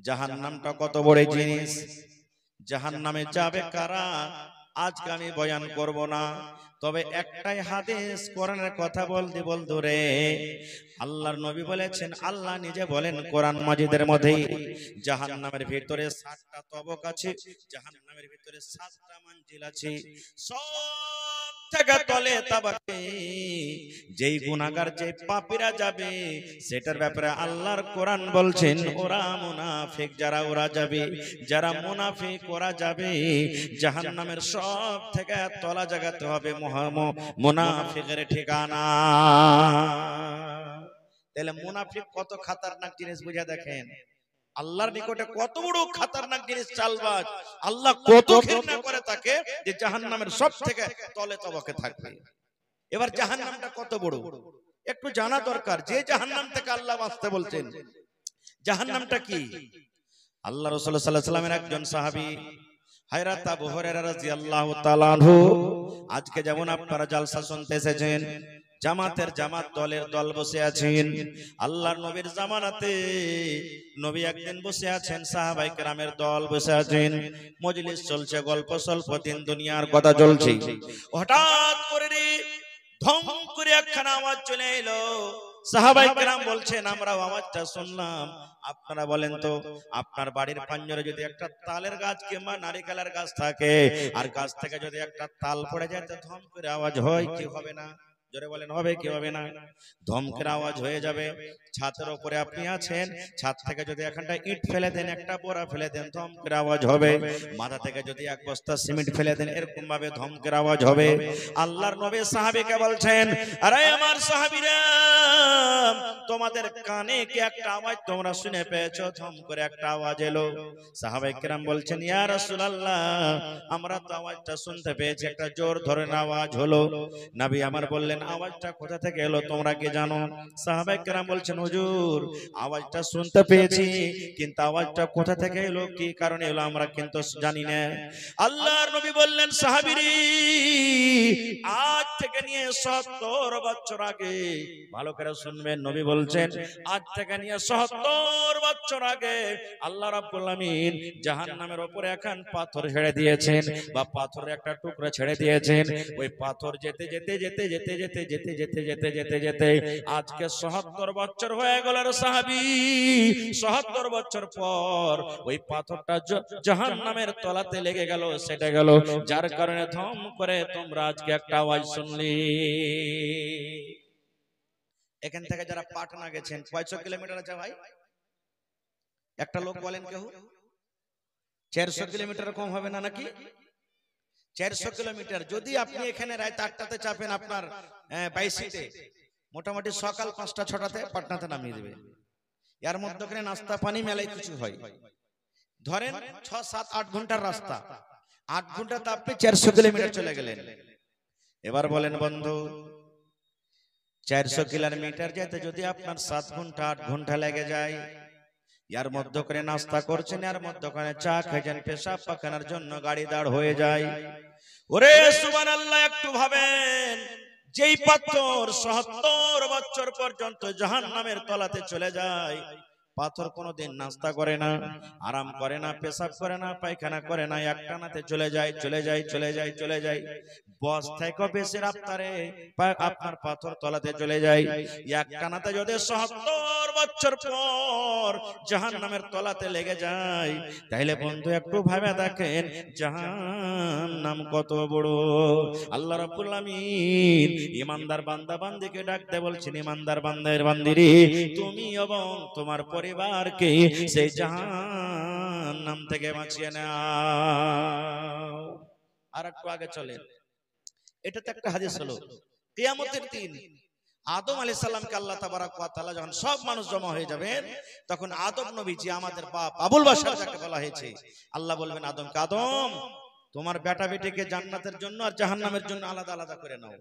জাহান্নামটা কত বড় জিনিস, জাহান্নামে যাবে কারা আজকে আমি বয়ান করব না। তবে একটাই হাদিস কোরআনের কথা বলতে বলতে রে আল্লাহর নবী বলেছেন, আল্লাহ নিজে বলেন কোরআন মাজিদের মধ্যে, জাহান্নামের ভিতরে 7টা তবক আছে, জাহান্নামের ভিতরে 7টা মঞ্জিল আছে। সব থেকে তলে তাবাকে যেই গুনাহগার যেই পাপীরা যাবে সেটার ব্যাপারে আল্লাহর কোরআন বলছেন ওরা মুনাফিক, যারা ওরা যাবে, যারা মুনাফিক ওরা যাবে জাহান্নামের সব থেকে তলা জায়গাতে হবে মুনাফিকের ঠিকানা। তাহলে মুনাফিক কত খতরনাক জিনিস বুঝে দেখেন, আল্লাহর নিকটে কত বড় খতরনাক জিনিস চালবাজ, আল্লাহ কত ঘৃণা করে তাকে যে জাহান্নামের সব থেকে তলে তবকে থাকবে। এবার জাহান্নামটা কত বড় একটু জানা দরকার, যে জাহান্নাম থেকে আল্লাহ বাঁচতে বলছেন। জাহান্নামটা কি? আল্লাহ রাসূল সাল্লাল্লাহু আলাইহি ওয়াসাল্লামের একজন সাহাবী হযরত আবু হুরায়রা রাদিয়াল্লাহু তাআলা আনহু, আজকে যেমন আপনারা জালসা শুনতে এসেছেন, জামাতের জামাত দলের দল বসে আছেন, আল্লাহর নবীর জামানাতে নবী একদিন বসে আছেন, সাহাবায়ে কেরামের দল বসে আছেন, মজলিস চলছে, গল্প সল্প, দিন দুনিয়ার কথা চলছে। হঠাৎ করে ধম করে একখানা আওয়াজ চলে এলো। সাহাবায়ে কেরাম বলছেন আমরাও আওয়াজটা শুনলাম। আপনারা বলেন তো, আপনার বাড়ির পাঞ্জরে যদি একটা তালের গাছ কিংবা নারিকেলের গাছ থাকে আর গাছ থেকে যদি একটা তাল পড়ে যায় তো ধম করে আওয়াজ হয় কি হবে না? জোরে বলেন হবে কি হবে না? ধমকের আওয়াজ হয়ে যাবে। ছাদের উপরে আপনি আছেন, ছাদ থেকে যদি এখানটা ইট ফেলে দেন, একটা বোরা ফেলে দেন, ধমকের আওয়াজ হবে। মাথা থেকে যদি এক বস্তা সিমেন্ট ফেলে দেন, এরকম ভাবে ধমকের আওয়াজ হবে। আল্লাহর নবী সাহাবীকে বলছেন, আরে আমার সাহাবীরা, তোমাদের কানে কি একটা আওয়াজ তোমরা শুনে পেয়েছো? ধম করে একটা আওয়াজ এলো। সাহাবায়ে কেরাম বলছেন, ইয়া রাসূলুল্লাহ, আমরা তো আওয়াজটা শুনতে পেয়েছি, একটা জোর ধরনের আওয়াজ হলো। নবী আমার বললেন, আওয়াজটা কোথা থেকে এলো তোমরা কি জানো? সাহাবায়ে কেরাম বলছেন, হুজুর আওয়াজটা শুনতে পেয়েছি, কিন্তু আওয়াজটা কোথা থেকে এলো, কি কারণে এলো আমরা কিন্তু জানি না। আল্লাহর নবী বললেন, সাহাবীরা, আজ থেকে নিয়ে 70 বছর আগে, ভালো করে শুনবেন, নবী বলছেন আজ থেকে নিয়ে 70 বছর আগে আল্লাহ রাব্বুল আমিন জাহান্নামের উপরে এখন পাথর ছেড়ে দিয়েছেন, বা পাথরের একটা টুকরা ছেড়ে দিয়েছেন। ওই পাথর যেতে যেতে যেতে যেতে যেতে যেতে যেতে যেতে যেতে যেতে আজকে ৭০ বছর হয়ে গেল রে সাহাবী। ৭০ বছর পর ওই পাথরটা জাহান্নামের তলাতে লেগে গেল, সেটা গেল, যার কারণে ধম করে তোমরা আজকে একটা আওয়াজ শুনলি। এখান থেকে যারা পাটনা গেছেন, কয়শো কিলোমিটার আছে ভাই? একটা লোক বলেন কেউ? ৪০০ কিলোমিটার কম হবে না নাকি? ৪০০ কিলোমিটার। যদি আপনি এখানে রাত ৮টাতে চাপেন আপনার বাইসিতে, মোটামুটি সকাল ৫টা ৬টাতে পাটনাতে নামিয়ে দেবে। এর মধ্যখানে নাস্তা পানি মেলাই কিছু হয়, ধরেন ৬, ৭, ৮ ঘন্টার রাস্তা, ৮ ঘন্টাতে আপনি ৪০০ কিলোমিটার চলে গেলেন। এবার বলেন বন্ধু, ৪০০ কিলোমিটার যেতে যদি আপনার ৭ ঘন্টা ৮ ঘন্টা লেগে যায়, এর মধ্যখানে নাস্তা করছেন, এর মধ্যখানে চা খেয়েছেন, পেশাব পায়খানার জন্য গাড়ি দাঁড় হয়ে যায়। ওরে সুবহানাল্লাহ, একটু ভাবেন, যেই পাথর ৭০ বছর পর্যন্ত জাহান্নামের তলাতে চলে যায়, পাথর কোনোদিন নাস্তা করে না, আরাম করে না, পেশাব করে না, পায়খানা করে না, একটানাতে চলে যায় চলে যায় চলে যায় চলে যায়। বস থেকে বেশি রাফতারে আপনার পাথর তলাতে চলে যায়। একটানাতে যদি ৭০ বছর পর জাহান্নামের তলাতে লেগে যায়, তাইলে বন্ধু একটু ভাবে দেখেন জাহান্নাম কত বড়। আল্লাহ রাব্বুল আমিন ঈমানদার বান্দা বান্দিকে ডাকতে বলছেন, ঈমানদার বান্দার বান্দিরে, তুমি এবং তোমার পরিবারকে সেই জাহান্নাম থেকে বাঁচিয়ে নাও। আর একটু আগে চলেন, এটা তো একটা হাদিস হলো। কিয়ামতের দিন আদম আলাইহিস সালামকে আল্লাহ তাবারাক ওয়া তাআলা যখন সব মানুষ জমা হয়ে যাবেন, তখন আদম নবীজি, আমাদের বাপ আবুল বাশার যাকে বলা হয়েছে, আল্লাহ বলবেন আদমকে, আদম তোমার বেটা বেটিকে জান্নাতের জন্য আর জাহান্নামের জন্য আলাদা আলাদা করে নাও।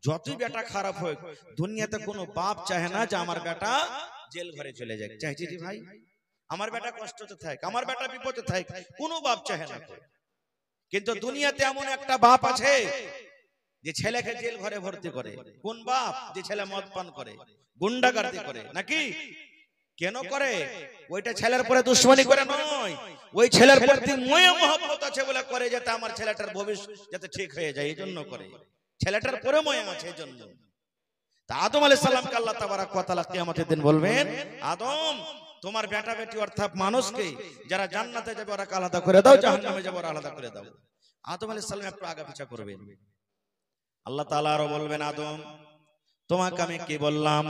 যতই বেটা খারাপ হোক, দুনিয়াতে কোনো বাপ চায় না যে আমার বেটা জেল ঘরে চলে যায়। চাইছি জি ভাই, আমার বেটা কষ্টতে থাক, আমার বেটা বিপদে থাক, কোনো বাপ চায় না। কিন্তু দুনিয়াতে এমন একটা বাপ আছে যে ছেলেকে জেল ঘরে ভর্তি করে। কোন বাপ? যে ছেলে মদ পান করে, গুন্ডাগার্দি করে, নাকি? কেন করে? ওইটা ছেলের পরে দুশ্মনী করে নয়, ওই ছেলের প্রতি ময়া মহব্বত আছে বলে করে, যাতে আমার ছেলেটার ভবিষ্যৎ যাতে ঠিক হয়ে যায়, এই জন্য করে। ছেলেটার পরে ময়া আছে এই জন্য। তা আদম আলাইহিস সালামকে আল্লাহ তাবারক ওয়া তাআলা কিয়ামতের দিন বলবেন, আদম তোমার বেটা বেটি অর্থাৎ মানুষকে যারা জান্নাতে যাবে ওরা আলাদা করে দাও, জাহান্নামে যাবে ওরা আলাদা করে দাও। আদম আলাইহিস সালাম একটু আগা পিছা করবেন। আল্লাহ তাআলা আরো বলবেন, আদম তোমাকে আমি কি বললাম,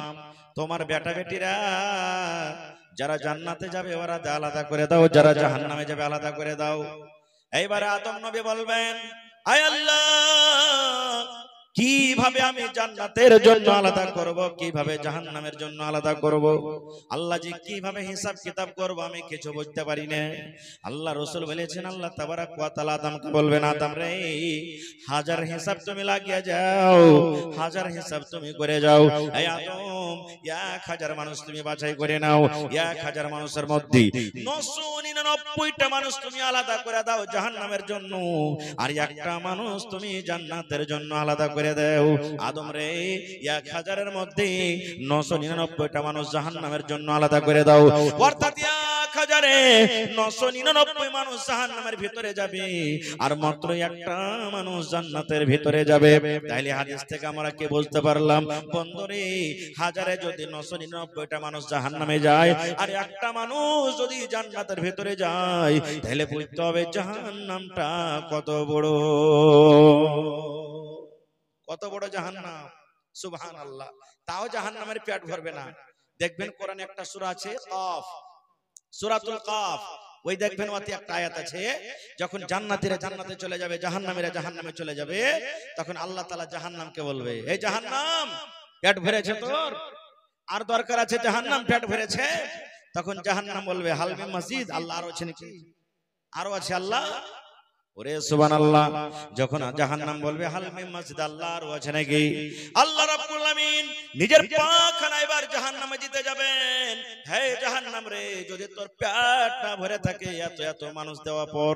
তোমার বেটা বেটিরা যারা জান্নাতে যাবে ওরা আলাদা করে দাও, যারা জাহান্নামে যাবে আলাদা করে দাও। এইবারে আদম নবী বলবেন, আয় আল্লাহ কিভাবে আমি জান্নাতের জন্য আলাদা করব, কিভাবে জাহান্নামের জন্য আলাদা করব? আল্লাহ জি কিভাবে হিসাব কিতাব করব আমি কিছু বুঝতে পারি না। আল্লাহ রাসূল বলেছেন, আল্লাহ তাবারক ওয়া তাআলা আদমকে বলবেন, আদম রে হাজার হিসাব তুমি লাগিয়ে যাও, হাজার হিসাব তুমি করে যাও। এই আদম 1000 মানুষ তুমি বাছাই করে নাও, 1000 মানুষের মধ্যে 999টা মানুষ তুমি আলাদা করে দাও জাহান্নামের জন্য, আর একটা মানুষ তুমি জান্নাতের জন্য আলাদা করে দাও। আদম রে 1000-এর মধ্যে 999টা মানুষ জাহান্নামের জন্য আলাদা করে দাও, অর্থাৎ 1000-এ 999 মানুষ জাহান্নামের ভিতরে যাবে, আর মাত্র একটা মানুষ জান্নাতের ভিতরে যাবে। তাইলে হাদিস থেকে আমরা কি বুঝতে পারলাম, বন্ধুরে হাজারে যদি 999টা মানুষ জাহান্নামে যায় আর একটা মানুষ যদি জান্নাতের ভিতরে যায়, তাহলে বুঝতে হবে জাহান্নামটা কত বড়, কত বড় জাহান্নাম। সুবহানাল্লাহ। তাও জাহান্নামের পেট ভরবে না। দেখবেন কোরআনে একটা সূরা আছে কাফ, সূরাতুল কাফ, ওই দেখবেন ওতে একটা আয়াত আছে, যখন জান্নাতীরা জান্নাতে চলে যাবে, জাহান্নামীরা জাহান্নামে চলে যাবে, তখন আল্লাহ তাআলা জাহান্নামকে বলবে, এই জাহান্নাম পেট ভরেছে তোর, আর দরকার আছে জাহান্নাম পেট ভরেছে? তখন জাহান্নাম বলবে, হাল মিন মাজিদ, আল্লাহ আরো আছে নাকি, আরো আছে আল্লাহ। ওরে সুবহানাল্লাহ, যখন জাহান্নাম বলবে হাল মিন মাজিদ, আল্লাহ আরো আছে নাকি, আল্লাহ রাব্বুল আমিন নিজের পাখানা এবার জাহান্নামে দিতে যাবেন। হে জাহান্নাম রে, যদি তোর পেট না ভরে থাকে, এত এত মানুষ দেওয়া পর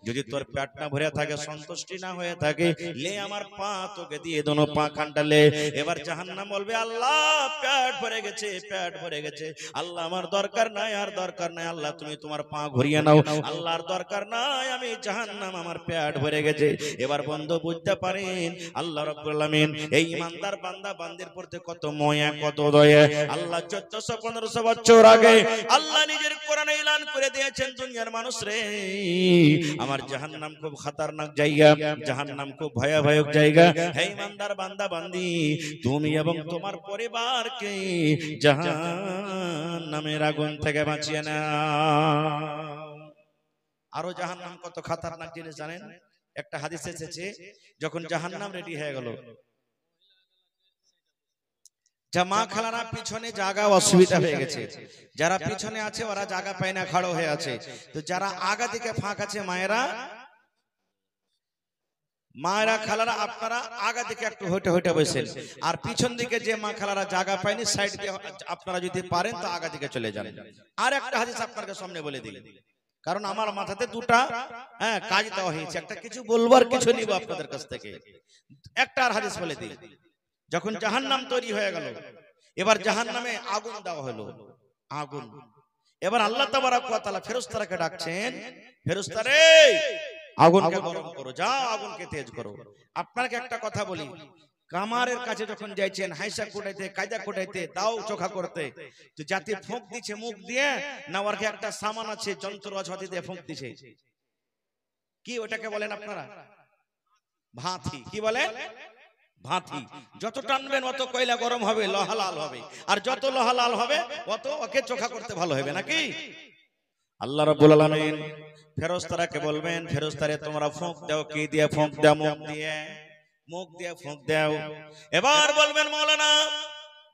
যদি তোর পেট না ভরে থাকে, সন্তুষ্টি না হয়ে থাকে, লে আমার পা তোকে দিয়ে দোনো পা খান্ডালে। এবার জাহান্নাম বলবে, আল্লাহ পেট ভরে গেছে, পেট ভরে গেছে, আল্লাহ আমার দরকার নাই, আর দরকার নাই, আল্লাহ তুমি তোমার পা ঘুরিয়ে নাও, আল্লাহর দরকার নাই, আমি জাহান্নাম আমার পেট ভরে গেছে। এবার বন্ধু বুঝতে পারেন আল্লাহ রাব্বুল আমিন এই ইমানদার বান্দা বান্দির প্রতি কত মায়া, কত দয়া। আল্লাহ 1400-1500 বছর আগে আল্লাহ নিজের কোরআনে এলান করে দিয়েছেন, দুনিয়ার মানুষ রে আমার জাহান্নাম খুব খতরনাক জায়গা, জাহান্নাম খুব ভয়াবহ জায়গা। হে ইমানদার বান্দা বান্দি, তুমি এবং তোমার পরিবারকে জাহান্নামের আগুন থেকে বাঁচিয়ে নাও। আরো জাহান্নাম কত খতরনাক জিনিস জানেন? একটা হাদিস এসেছে, যখন জাহান্নাম রেডি হয়ে গেল, জামা খালারা পিছনে জায়গা অসুবিধা হয়ে গেছে, যারা পিছনে আছে ওরা জায়গা পায় না, খাড়ো হয়ে আছে, তো যারা আগা দিকে ফাঁক আছে মায়েরা খালারা আপনারা আগা দিকে একটু হইটে হইটে বসেন, আর পিছন দিকে যে মা খালারা জায়গা পায়নি সাইড দিয়ে আপনারা যদি পারেন তো আগা দিকে চলে যান। আর একটা হাদিস আপনাদের সামনে বলে দিই, কারণ আমার মাথাতে দুটা কাজ দেওয়া হয়েছে, একটা কিছু বলবার কিছু নিব আপনাদের কাছ থেকে। একটা আর হাদিস বলে দিই, যখন জাহান্নাম তৈরি হয়ে গেল, এবার জাহান্নামে আগুন দেওয়া হলো, আগুন। এবার আল্লাহ তাবারক ওয়া তাআলা ফেরেশতাকে ডাকছেন, ফেরেশতারে আগুনকে গরম করো, যাও আগুনকে তেজ করো। আপনাকে একটা কথা বলি, কামারের কাছে যখন যাইছেন হাইসা কোটাইতে, কায়দা কোটাইতে, দাও চোখা করতে, তো জাতি ফুঁক দিচ্ছে মুখ দিয়ে না, ওর একটা সামান আছে যন্ত্র আছে দিয়ে ফুঁক দিছে, কি ওটাকে বলেন আপনারা? ভাঁথি। কি বলেন? ভাঁথি। যত টানবেন অত কয়লা গরম হবে, লোহা লাল হবে, আর যত লোহা লাল হবে অত ওকে চোখা করতে ভালো হবে নাকি? আল্লাহ রাব্বুল আলামিন ফেরেশতাকে বলবেন, ফেরেশতারে তোমরা ফুঁক দাও। কি দিয়ে ফুঁক দাও? মুখ দিয়ে, মুখ দিয়ে ফুঁক দাও। এবার বলবেন মাওলানা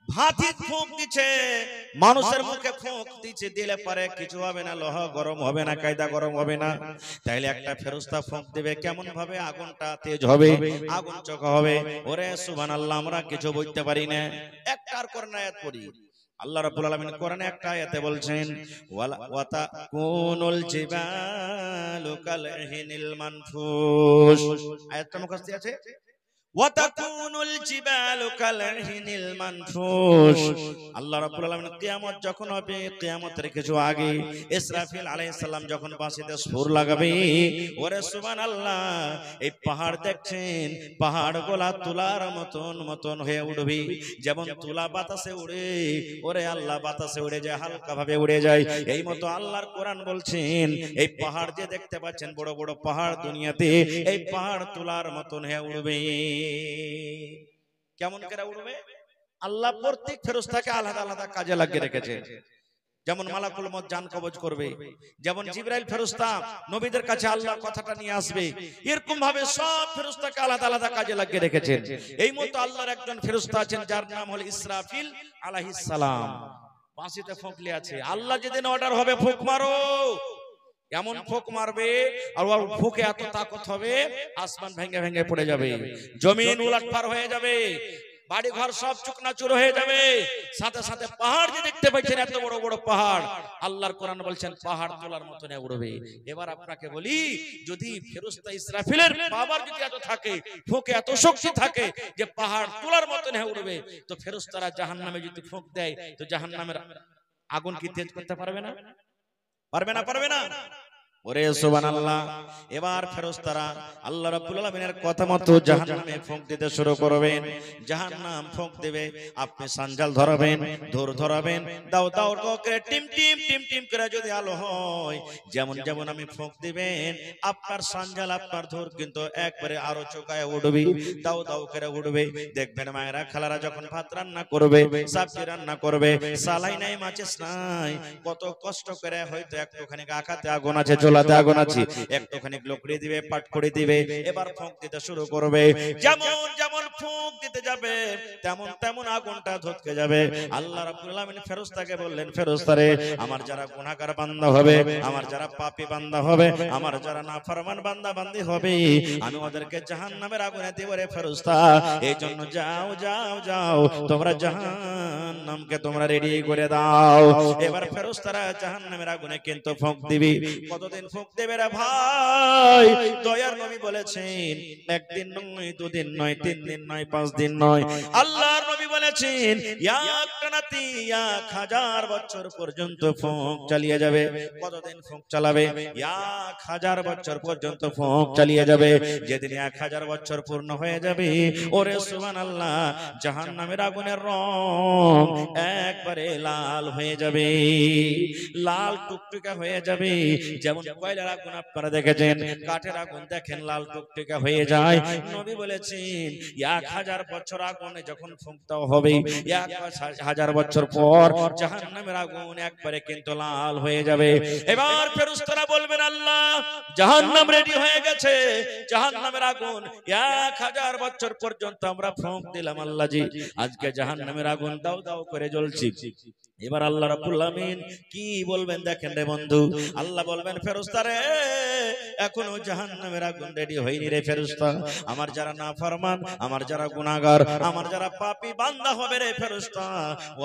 ভাঁতি ফুঁক দিচ্ছে, মানুষের মুখে ফুঁক দিচ্ছে, দিলে পারে কিছু হবে না, লোহা গরম হবে না, কায়দা গরম হবে না। তাইলে একটা ফেরেশতা ফুঁক দিবে কেমন ভাবে? আগুনটা তেজ হবে, আগুন চোখা হবে। ওরে সুবহানাল্লাহ, আমরা কিছু বুঝতে পারি না। একটার কোরআন আয়াত পড়ি, আল্লাহ রাব্বুল আলামিন কোরআনে একটা আয়াতে বলছেন, ওয়া তাকুনুল জিবালু কালহিনিল মানফুস। আয়াতটা মুখস্থ আছে, ওয়াতাকুনুল জিবালু কালহিনিল মানফুস। আল্লাহ রাব্বুল আলামিন কিয়ামত যখন হবে, কিয়ামতের কিছু আগে ইসরাফিল আলাইহিস সালাম যখন বাঁশিতে সুর লাগাবে, ওরে সুবহানাল্লাহ, এই পাহাড় দেখছেন, পাহাড়গুলা তুলার মতন মতন হয়ে উঠবে। যেমন তুলা বাতাসে উড়ে, ওরে আল্লাহ বাতাসে উড়ে যায়, হালকা ভাবে উড়ে যায়। এই মতো আল্লাহর কোরআন বলছেন, এই পাহাড় যে দেখতে পাচ্ছেন, বড় বড় পাহাড় দুনিয়াতে, এই পাহাড় তুলার মতন হয়ে উড়বে। কেমন করে উড়বে? আল্লাহ প্রত্যেক ফেরেশতাকে আলাদা আলাদা কাজে লাগিয়ে রেখেছেন। যেমন মালাকুল মউত জান কবজ করবে, যেমন জিবরাইল ফেরেশতা নবীদের কাছে আল্লাহর কথাটা নিয়ে আসবে, এরকম ভাবে সব ফেরেশতাকে আলাদা আলাদা কাজে লাগিয়ে রেখেছেন। এই মতো আল্লাহর একজন ফেরেশতা আছেন যার নাম হলো ইসরাফিল আলাইহিস সালাম। বাঁশিতে ফোঁকলে আছে, আল্লাহ যেদিন অর্ডার হবে ফুঁক মারো, এমন ফুঁক মারবে, আর ওর ফুঁকে এত তাকত হবে, আসমান ভেঙে ভেঙে পড়ে যাবে, জমিন উলটপার হয়ে যাবে, বাড়ি ঘর সব চুকনাচুর হয়ে যাবে। সাথে সাথে পাহাড় যে দেখতে পাচ্ছেন, এত বড় বড় পাহাড়, আল্লাহর কোরআন বলছেন পাহাড় তোলার মতন উড়বে। এবার আপনাকে বলি, যদি ফেরেশতা ইসরাফিলের পাওয়ার যদি এত থাকে, ফুঁকে এত শক্তি থাকে যে পাহাড় তোলার মতন উড়বে, তো ফেরেশতারা জাহান্নামে যদি ফুঁক দেয়, তো জাহান্নামের আগুন কি তেজ করতে পারবে না? পারবে না? পারবে না? ওরে সুবহানাল্লাহ। এবার ফেরেশতারা আল্লাহ রাব্বুল আলামিনের কথা মতো জাহান্নামে ফুঁক দিতে শুরু করবেন। জাহান্নাম ফুঁক দেবে, আপনি সানজাল ধরাবেন, ধর ধরাবেন, দাও দাও করে টিম টিম টিম টিম করে যদি আলো হয়, যেমন যেমন আমি ফুঁক দিবেন, আপনার সানজাল আপনার ধর কিন্তু একবারে আরো চোকায় উঠবে, দাও দাও করে উঠবে। দেখবেন মায়েরা খালারা যখন ভাত রান্না করবে, সবজি রান্না করবে, সালাই নাই, মাচিস নাই, কত কষ্ট করে হয়তো একটুখানি আকাতে আগুন আছে, চুলাতে আগুন আছে, একটুখানি লকড়ি দিবে, পাট করে দিবে, এবার ফুঁক দিতে শুরু করবে। যেমন যেমন ফুঁক দিতে যাবে, তেমন তেমন আগুনটা ধতকে যাবে। আল্লাহ রাব্বুল আলামিন ফেরেশতাকে বললেন, ফেরেশতারে, আমার যারা গুনাহগার বান্দা হবে, আমার যারা পাপী বান্দা হবে, আমার যারা নাফরমান বান্দা বান্দি হবে, আমি ওদেরকে জাহান্নামের আগুনে দেব রে ফেরেশতা। এই জন্য যাও যাও যাও, তোমরা জাহান্নামকে তোমরা রেডি করে দাও। এবার ফেরেশতারা জাহান্নামের আগুনে কিন্তু ফুঁক দিবে। কতদিন ফুঁক দেবে রে ভাই? দয়ার নবী বলেছেন, একদিন নয়, দুদিন নয়, 3 দিন নয়, 5 দিন নয়, আল্লাহর নবী বলেছেন 1000 বছর পর্যন্ত ফুঁক চালিয়ে যাবে। কতদিন ফুঁক চালাবে? 1000 বছর পর্যন্ত ফুঁক চালিয়ে যাবে। যেদিন 1000 বছর পূর্ণ হয়ে যাবে, ওরে সুবহানাল্লাহ, জাহান্নামের আগুনের রং একবারে লাল হয়ে যাবে, লাল টুকটুকা হয়ে যাবে। যেমন কয়লার আগুন আপনারা দেখেছেন, কাঠের আগুন দেখেন লাল টুকটুকা হয়ে যায়। নবী বলেছেন 1000 বছর আগুনে যখন ফুঁক দেওয়া হবে, 1000 বছর পর জাহান্নামের আগুন একবারে কিন্তু লাল হয়ে যাবে। এবার ফেরেশতারা বলবেন, আল্লাহ, জাহান্নাম রেডি হয়ে গেছে, জাহান্নামের আগুন 1000 বছর পর্যন্ত আমরা ফুঁক দিলাম, আল্লাহ জি, আজকে জাহান্নামের আগুন দাও দাও করে জ্বলছে। এবার আল্লাহ রাব্বুল আলামিন কি বলবেন দেখেন রে বন্ধু। আল্লাহ বলবেন, ফেরেশতারে, এখনো জাহান্নামের আগুন রেডি হয়নি রে ফেরেশতা। আমার যারা নাফরমান, আমার যারা গুনাহগার, আমার যারা পাপী বান্দা হবে রে ফেরেশতা,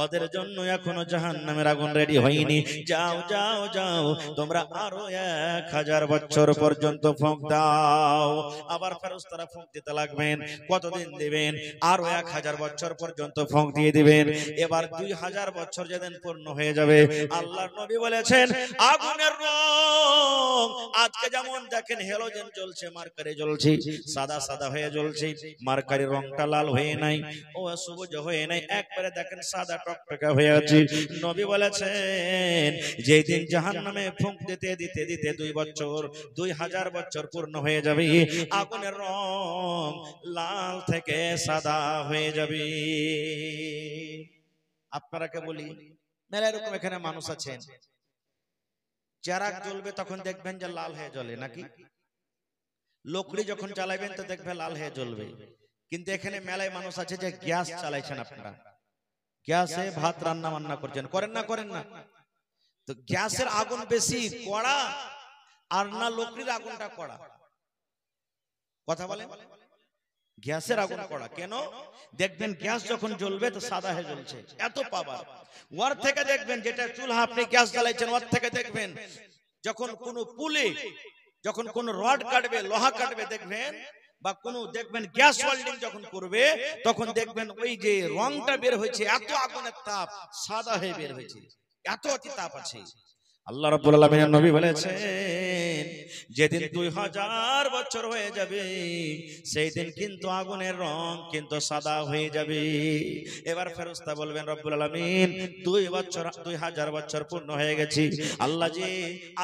ওদের জন্য এখনো জাহান্নামের আগুন রেডি হয়নি। যাও যাও যাও, তোমরা আরো 1000 বছর পর্যন্ত ফুঁক দাও। আবার ফেরেশতারা ফুঁক দিতে লাগবেন। কতদিন দিবেন? আরো 1000 বছর পর্যন্ত ফুঁক দিয়ে দিবেন। এবার 2000 বছর যেদিন পূর্ণ হয়ে যাবে, আল্লাহর নবী বলেছেন, আগুনের রং আজকে যেমন দেখেন হেলোজেন জ্বলছে, মার্কারি জ্বলছে, সাদা সাদা হয়ে জ্বলছে, মার্কারির রংটা লাল হয়ে নাই, ও সবুজ হয়ে নাই, একবারে দেখেন সাদা টকটকা হয়ে আছে। নবী বলেছেন, যেই দিন জাহান্নামে ফুঁক দিতে দিতে দিতে 2000 বছর পূর্ণ হয়ে যাবে, আগুনের রং লাল থেকে সাদা হয়ে যাবে। আপনারাকে বলি, মেলা এরকম এখানে মানুষ আছেন, চেরাগ জ্বলবে তখন দেখবেন যে লাল হয়ে জ্বলে, নাকি? লকড়ি যখন জ্বালাবেন তো দেখবেন লাল হয়ে জ্বলবে। কিন্তু এখানে মেলায় মানুষ আছে যে গ্যাস চালাইছেন, আপনারা গ্যাসে ভাত রান্না বান্না করছেন, করেন না? করেন না? তো গ্যাসের আগুন বেশি কড়া আর না লকড়ির আগুনটা কড়া? কথা বলেন। গ্যাসের আগুন কড়া। কেন? দেখবেন গ্যাস যখন জ্বলবে তো সাদা হয়ে জ্বলছে, এত পাওয়ার। ওর থেকে দেখবেন, যেটা চুলা আপনি গ্যাস জ্বালাইছেন, ওর থেকে দেখবেন যখন কোন পুলে যখন কোন রড কাটবে, লোহা কাটবে, দেখবেন বা কোন দেখবেন গ্যাস ওয়েল্ডিং যখন করবে তখন দেখবেন ওই যে রংটা বের হয়েছে এত আগুনের তাপ সাদা হয়ে বের হয়েছে, এত অতি তাপ আছে। আল্লাহ রাব্বুল আলামিনের নবী বলেছেন যেদিন 2000 বছর হয়ে যাবে সেই দিন কিন্তু আগুনের রং কিন্তু সাদা হয়ে যাবে। এবার ফেরেশতা বলবেন রব্বুল আলামিন 2000 বছর পূর্ণ হয়ে গেছে, আল্লাহ জি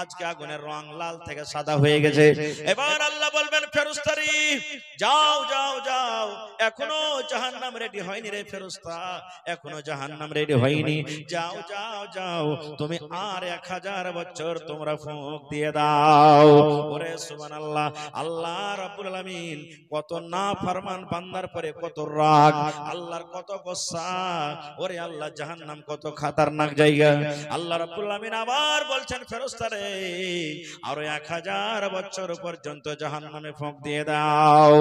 আজকে আগুনের রং লাল থেকে সাদা হয়ে গেছে। এবার আল্লাহ বলবেন ফেরেশতারি যাও যাও যাও, এখনো জাহান্নাম রেডি হয়নি রে ফেরেশতা, এখনো জাহান্নাম রেডি হয়নি, যাও যাও যাও তুমি আর 1000 বছর তোমরা ফুঁক দিয়ে দাও। ওরে সুবহানাল্লাহ, আল্লাহ রাব্বুল আলামিন কত নাফরমান বান্দার পরে কত রাগ, আল্লাহর কত গুসা। ওরে আল্লাহ জাহান্নাম কত খতরনাক জায়গা। আল্লাহ রাব্বুল আলামিন আবার বলছেন ফেরেশতারে আরো 1000 বছর পর্যন্ত জাহান্নামে ফুঁক দিয়ে দাও।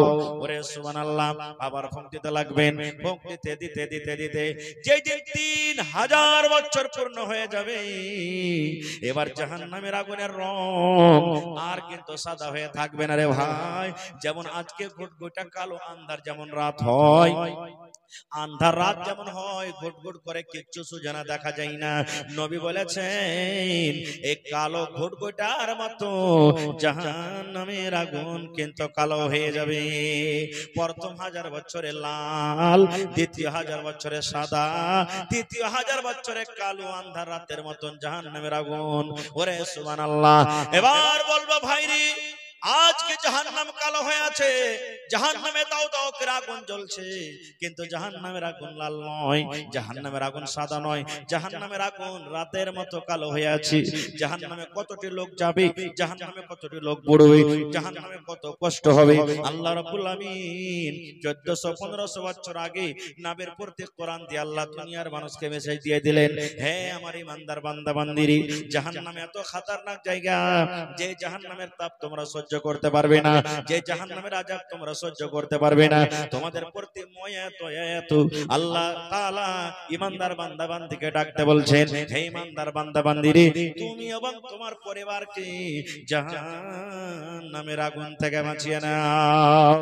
ওরে সুবহানাল্লাহ, আবার ফুঁক দিতে লাগবেন, ফুঁক দিতে দিতে দিতে দিতে যেই দিন 3000 বছর পূর্ণ হয়ে যাবে এবার জাহান্নামের আগুনের রং আর কিন্তু সাদা হয়ে থাকবে না রে ভাই। যেমন আজকে ঘুটঘুটা কালো আন্ধার যেমন রাত হয়, আন্ধার রাত যেমন হয় ঘুটঘুট করে কিচ্ছু সুজানা দেখা যায় না, নবী বলেছেন এই কালো ঘুটঘুটার মতো জাহান্নামের আগুন কিন্তু কালো হয়ে যাবে। প্রথম 1000 বছরে লাল, দ্বিতীয় 1000 বছরে সাদা, তৃতীয় 1000 বছরে কালো আন্ধার রাতের মতন জাহান্নামের আগুন। ওরে সুবহানাল্লাহ, এবার বলবো ভাইরি আজকে জাহান্নাম কালো হয়ে আছে, জাহান্নামে দাও দাও করে আগুন জ্বলছে, কিন্তু জাহান্নামের আগুন লাল নয়, জাহান্নামের আগুন সাদা নয়, জাহান্নামের আগুন রাতের মতো কালো হয়ে আছে। জাহান্নামে কতটি লোক যাবে, জাহান্নামে কতটি লোক পড়বে, জাহান্নামে কত কষ্ট হবে। আল্লাহ রাব্বুল আমিন 1400-1500 বছর আগে নবীর প্রত্যেক কোরআন দিয়ে আল্লাহ দুনিয়ার মানুষকে মেসেজ দিয়ে দিলেন, হে আমার ইমানদার বান্দা বান্দিরি, জাহান্নাম এত খতরনাক জায়গা যে জাহান্নামের তাপ তোমরা সহ্য করতে পারবে না, যে জাহান্নামের আযাব তোমরা সহ্য করতে পারবে না। তোমাদের প্রতি ময়াত আল্লাহ তাআলা ইমানদার বান্দা বান্দিকে ডাকতে বলছেন, হে ইমানদার বান্দা বান্দিরি তুমি এবং তোমার পরিবারকে জাহান্নামের আগুন থেকে বাঁচিয়ে নাও।